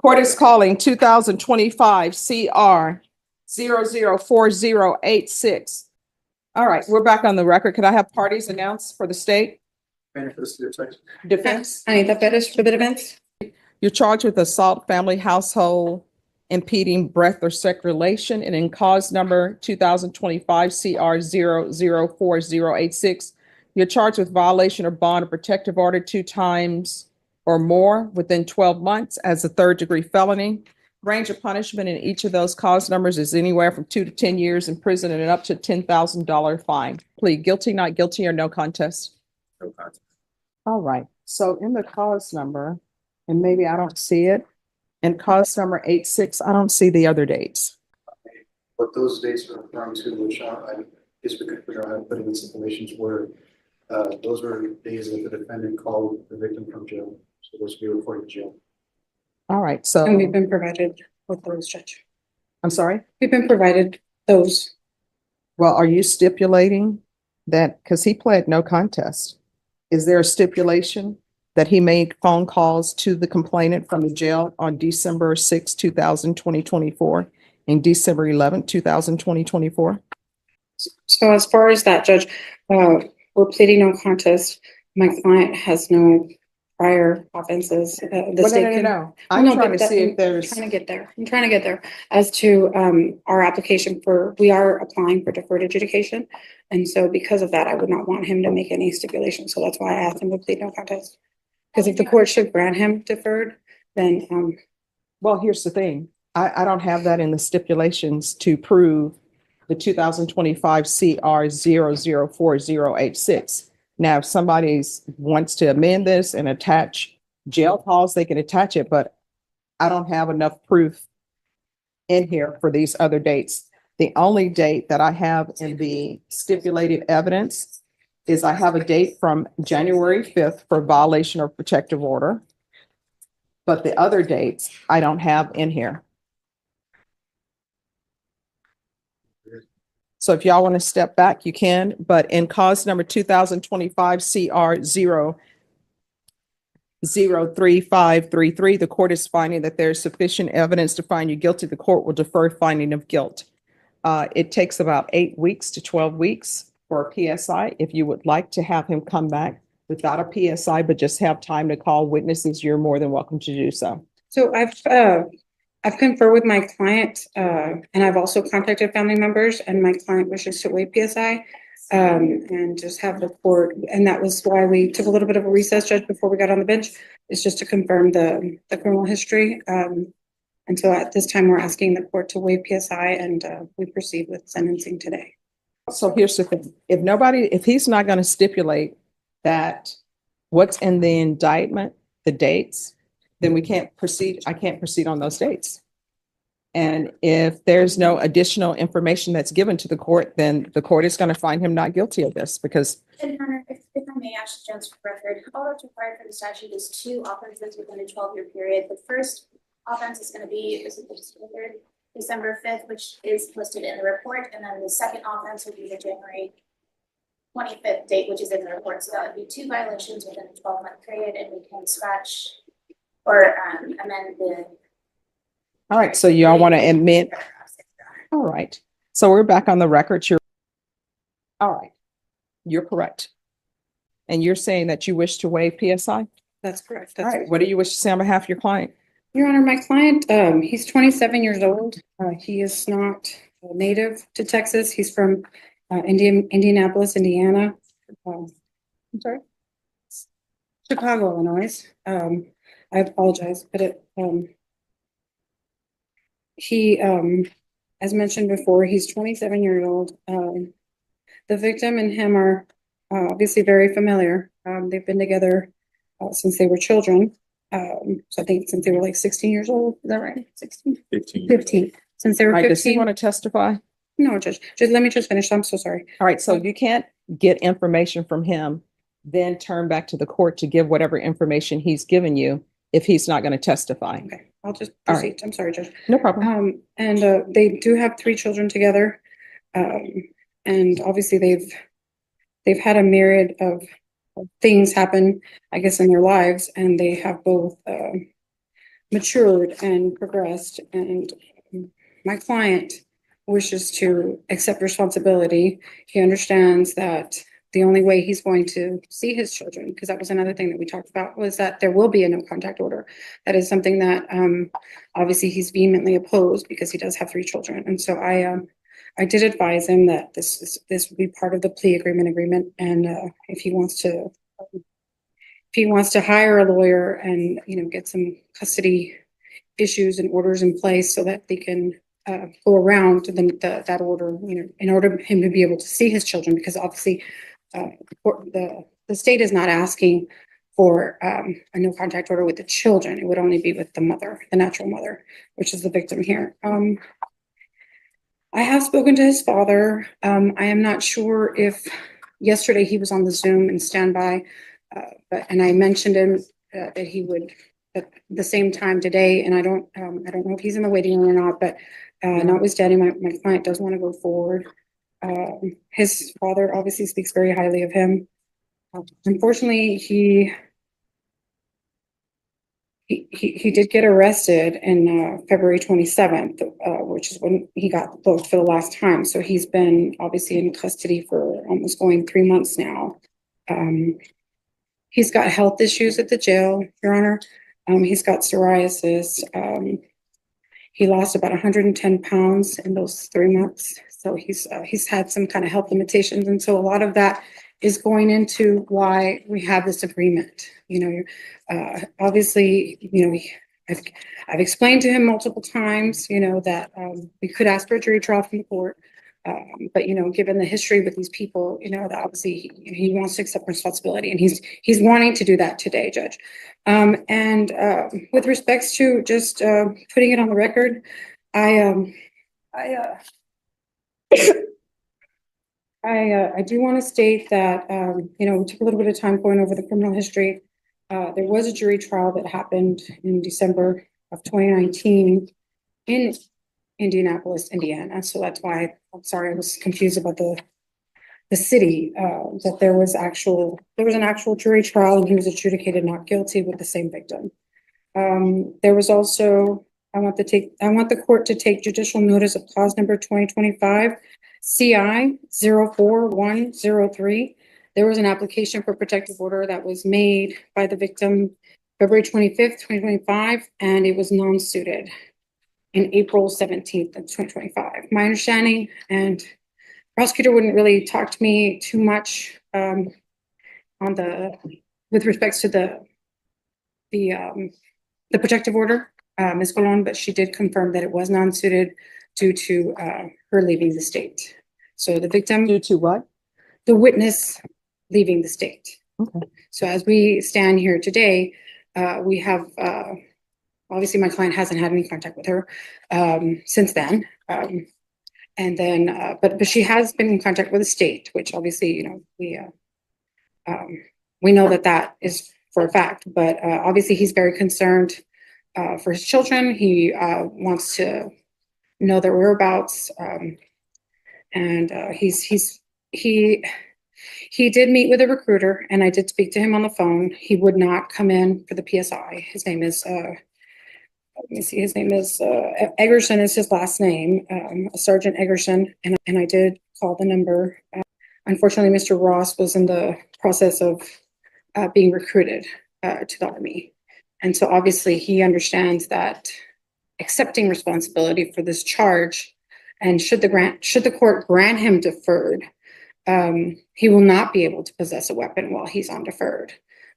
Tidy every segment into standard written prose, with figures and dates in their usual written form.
Court is calling 2025 CR 004086. All right, we're back on the record. Could I have parties announced for the state? Defense. Anita Perez for the defense. You're charged with assault, family, household, impeding breath or circulation, and in cause number 2025 CR 004086. You're charged with violation of bond or protective order 2 times or more within 12 months as a third-degree felony. Range of punishment in each of those cause numbers is anywhere from 2 to 10 years in prison and up to $10,000 fine. Plead guilty, not guilty, or no contest? No contest. All right, so in the cause number, and maybe I don't see it, in cause number 86, I don't see the other dates. What those dates are referring to, which I guess we could figure out how to put in stipulations were, those were days that the defendant called the victim from jail. So those would be reported to jail. All right, so And we've been provided with those, Judge. I'm sorry. We've been provided those. Well, are you stipulating that, because he pled no contest, is there a stipulation that he made phone calls to the complainant from the jail on December 6, 2024 and December 11, 2024? So as far as that, Judge, we're pleading no contest. My client has no prior offenses. The state can. No. I'm trying to see if there's. I'm trying to get there as to our application we are applying for deferred adjudication. And so because of that, I would not want him to make any stipulation. So that's why I asked him to plead no contest. Because if the court should grant him deferred, then Well, here's the thing. I don't have that in the stipulations to prove the 2025 CR 004086. Now, if somebody wants to amend this and attach jail calls, they can attach it, but I don't have enough proof in here for these other dates. The only date that I have in the stipulated evidence is I have a date from January 5th for violation of protective order, but the other dates I don't have in here. So if y'all want to step back, you can, but in cause number 2025 CR 03533, the court is finding that there's sufficient evidence to find you guilty. The court will defer finding of guilt. It takes about 8 weeks to 12 weeks for a PSI. If you would like to have him come back without a PSI, but just have time to call witnesses, you're more than welcome to do so. so I've conferred with my client, and I've also contacted family members, and my client wishes to waive PSI and just have the court. And that was why we took a little bit of a recess, Judge, before we got on the bench. It's just to confirm the criminal history. And so at this time, we're asking the court to waive PSI, and we proceed with sentencing today. So here's the thing. If he's not going to stipulate that what's in the indictment, the dates, then we can't proceed. I can't proceed on those dates. And if there's no additional information that's given to the court, then the court is going to find him not guilty of this because. And Your Honor, if I may, Ashley Jones for record, all that's required for the statute is 2 offenses within a 12-year period. The first offense is going to be December 5th, which is listed in the report. And then the second offense would be the January 25th date, which is in the report. So that would be 2 violations within a 12-month period, and we can scratch or amend the. All right, so y'all want to admit. All right, so we're back on the record. All right, you're correct. And you're saying that you wish to waive PSI? That's correct. All right, what do you wish to say on behalf of your client? Your Honor, my client, he's 27 years old. He is not native to Texas. He's from Indianapolis, Indiana. I'm sorry, Chicago, Illinois. I apologize, but he, as mentioned before, he's 27 years old. The victim and him are obviously very familiar. They've been together since they were children. So I think since they were like 16 years old. Is that right? 16? 15. Since they were 15. Does he want to testify? No, Judge. Just let me just finish. I'm so sorry. All right, so you can't get information from him, then turn back to the court to give whatever information he's given you if he's not going to testify. Okay, I'll just proceed. Right. I'm sorry, Judge. No problem. And they do have 3 children together. And obviously they've had a myriad of things happen, I guess, in their lives, and they have both matured and progressed, and my client wishes to accept responsibility. He understands that the only way he's going to see his children, because that was another thing that we talked about, was that there will be a no contact order. That is something that obviously he's vehemently opposed because he does have 3 children. And so I did advise him that this would be part of the plea agreement, and if he wants to hire a lawyer and, you know, get some custody issues and orders in place so that they can go around that order, you know, in order for him to be able to see his children, because obviously the state is not asking for a no contact order with the children. It would only be with the mother, the natural mother, which is the victim here. I have spoken to his father. I am not sure if yesterday he was on the Zoom and standby, and I mentioned him that he would at the same time today, and I don't know if he's in the waiting room or not, but notwithstanding, my client does want to go forward. His father obviously speaks very highly of him. Unfortunately, he did get arrested in February 27th, which is when he got booked for the last time. So he's been obviously in custody for almost going 3 months now. He's got health issues at the jail, Your Honor. He's got psoriasis. He lost about 110 pounds in those 3 months. So he's had some kind of health limitations. And so a lot of that is going into why we have this agreement. You know, obviously, you know, I've explained to him multiple times, you know, that we could ask for a jury trial from the court. But, you know, given the history with these people, you know, that obviously he wants to accept responsibility, and he's wanting to do that today, Judge. And with respects to just putting it on the record, I do want to state that, you know, we took a little bit of time going over the criminal history. There was a jury trial that happened in December of 2019 in Indianapolis, Indiana. So that's why I'm sorry, I was confused about the city, that there was an actual jury trial, and he was adjudicated not guilty with the same victim. There was also, I want the court to take judicial notice of clause number 2025 CI 04103. There was an application for protective order that was made by the victim February 25th, 2025, and it was non-suited in April 17th of 2025. My understanding, and prosecutor wouldn't really talk to me too much with respects to the protective order, Ms. Colon, but she did confirm that it was non-suited due to her leaving the state. So the victim, Due to what? the witness leaving the state. Okay. So as we stand here today, we have obviously my client hasn't had any contact with her since then. And then, but she has been in contact with the state, which obviously, you know, we know that is for a fact, but obviously he's very concerned for his children. He wants to know their whereabouts. And he did meet with a recruiter, and I did speak to him on the phone. He would not come in for the PSI. His name is, let me see, his name is Eggerson is his last name, Sergeant Eggerson, and I did call the number. Unfortunately, Mr. Ross was in the process of being recruited to the Army. And so obviously he understands that accepting responsibility for this charge, and should the court grant him deferred, he will not be able to possess a weapon while he's on deferred.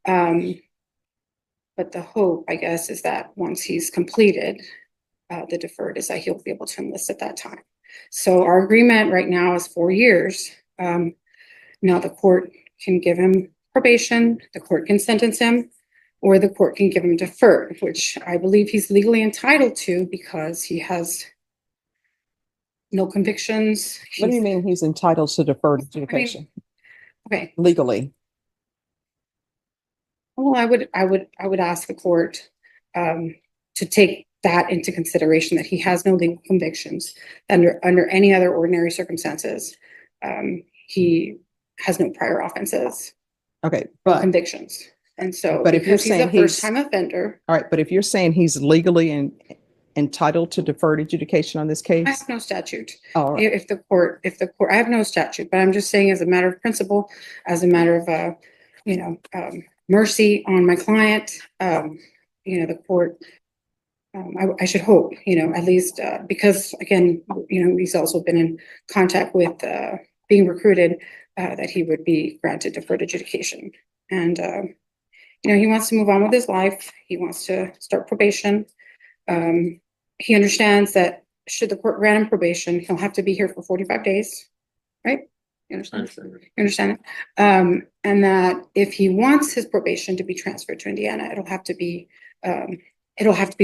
But the hope, I guess, is that once he's completed the deferred, is that he'll be able to enlist at that time. So our agreement right now is 4 years. Now the court can give him probation, the court can sentence him, or the court can give him deferred, which I believe he's legally entitled to because he has no convictions. What do you mean he's entitled to deferred adjudication? Okay. Legally? Well, I would ask the court to take that into consideration, that he has no legal convictions under any other ordinary circumstances. He has no prior offenses. Okay, but convictions. And so But if you're because he's a saying he's- first-time offender, All right, but if you're saying he's legally entitled to deferred adjudication on this I case? have no statute. All right. If the court, I have no statute, but I'm just saying as a matter of principle, as a matter of, mercy on my client, the court, I should hope, at least, because again, he's also been in contact with, being recruited, that he would be granted deferred adjudication. And, he wants to move on with his life. He wants to start probation. He understands that should the court grant him probation, he'll have to be here for 45 days, right? You understand? You understand? And that if he wants his probation to be transferred to Indiana, it'll have to be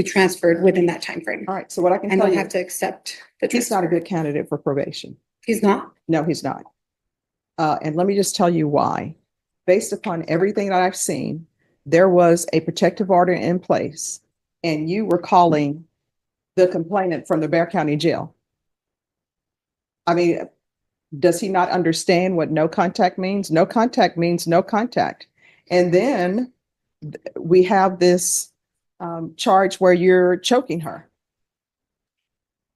transferred within that time frame. All right, so what I can And tell they'll you, have to accept the he's not a transfer. good candidate for probation. He's not? No, he's not. And let me just tell you why. Based upon everything that I've seen, there was a protective order in place, and you were calling the complainant from the Bexar County Jail. I mean, does he not understand what no contact means? No contact means no contact. And then we have this charge where you're choking her.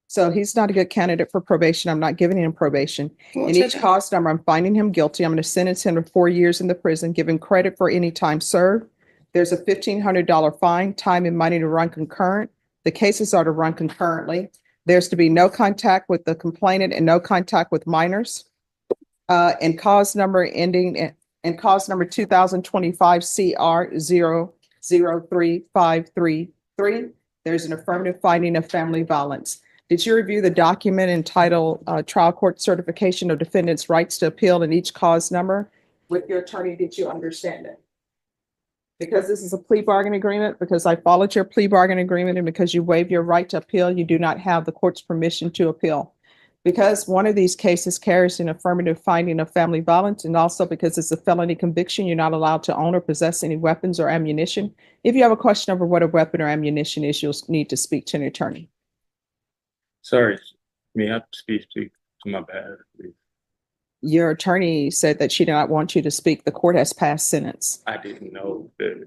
So he's not a good candidate for probation. I'm not giving him probation. Well, In Judge, each cause number, I'm finding him guilty. I'm going to sentence him to 4 years in the prison, give him credit for any time served. There's a $1,500 fine, time and money to run concurrent. The cases are to run concurrently. There's to be no contact with the complainant and no contact with minors. And cause number 2025 CR 003533, there's an affirmative finding of family violence. Did you review the document entitled Trial Court Certification of Defendant's Rights to Appeal in each cause number? With your attorney, did you understand it? Because this is a plea bargain agreement, because I followed your plea bargain agreement, and because you waived your right to appeal, you do not have the court's permission to appeal. Because one of these cases carries an affirmative finding of family violence, and also because it's a felony conviction, you're not allowed to own or possess any weapons or ammunition. If you have a question over what a weapon or ammunition is, you'll need to speak to an attorney. Sorry, may I speak to my bad, please? Your attorney said that she did not want you to speak. The court has passed sentence. I didn't know that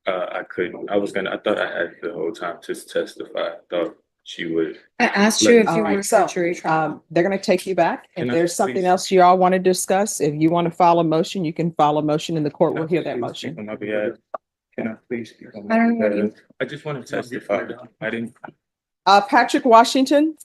I couldn't. I thought I had the whole time to testify. I thought she would. I asked you if All you right, were so, a jury trial. they're going to take you back. If Can I there's something please- else you all want to discuss, if you want to file a motion, you can file a motion and the court will hear that Please motion. speak on my behalf. Can I please speak on I my don't know what behalf? I just want to testify. I didn't. Patrick Washington,